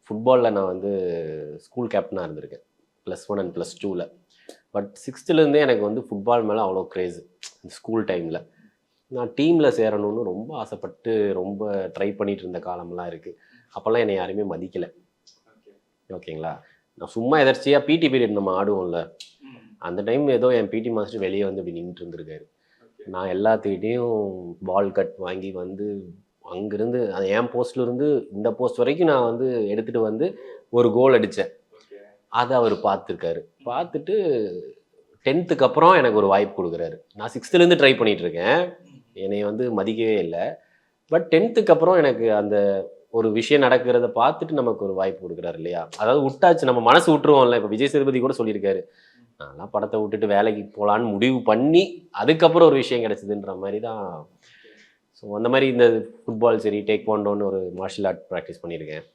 ஃபுட்பாலில் நான் வந்து ஸ்கூல் கேப்டனாக இருந்திருக்கேன் +1 அண்ட் +2ல். பட் 6th எனக்கு வந்து ஃபுட்பால் மேலே அவ்வளோ க்ரேஸு. ஸ்கூல் டைமில் நான் டீமில் சேரணும்னு ரொம்ப ஆசைப்பட்டு ரொம்ப ட்ரை பண்ணிகிட்டு இருந்த காலம்லாம் இருக்குது. அப்போல்லாம் என்னை யாருமே மதிக்கலை. ஓகேங்களா, நான் சும்மா எதர்ச்சியாக பிடி பீரியட் நம்ம ஆடுவோம்ல, அந்த டைம் ஏதோ என் பிடி மாஸ்டர் வெளியே வந்து இப்படி நின்றுட்டு இருந்திருக்காரு. நான் எல்லாத்துக்கிட்டையும் பால் கட் வாங்கி வந்து அங்கேருந்து அது என் போஸ்ட்லேருந்து இந்த போஸ்ட் வரைக்கும் நான் வந்து எடுத்துகிட்டு வந்து ஒரு கோல் அடித்தேன். அதை அவர் பார்த்துருக்காரு. பார்த்துட்டு 10th அப்புறம் எனக்கு ஒரு வாய்ப்பு கொடுக்குறாரு. நான் 6th ட்ரை பண்ணிகிட்டு இருக்கேன், என்னை வந்து மதிக்கவே இல்லை. பட் 10th அப்புறம் எனக்கு அந்த ஒரு விஷயம் நடக்கிறத பார்த்துட்டு நமக்கு ஒரு வாய்ப்பு கொடுக்குறாரு இல்லையா. அதாவது விட்டாச்சு, நம்ம மனசு விட்டுருவோம்ல. இப்போ விஜய் சேதுபதி கூட சொல்லியிருக்காரு, நான்லாம் படத்தை விட்டுட்டு வேலைக்கு போகலான்னு முடிவு பண்ணி அதுக்கப்புறம் ஒரு விஷயம் கிடச்சிதுன்ற மாதிரி தான். ஸோ அந்த மாதிரி இந்த ஃபுட்பால் சரி, டேக்வாண்டோன்னு ஒரு மார்ஷியல் ஆர்ட் ப்ராக்டிஸ் பண்ணியிருக்கேன்.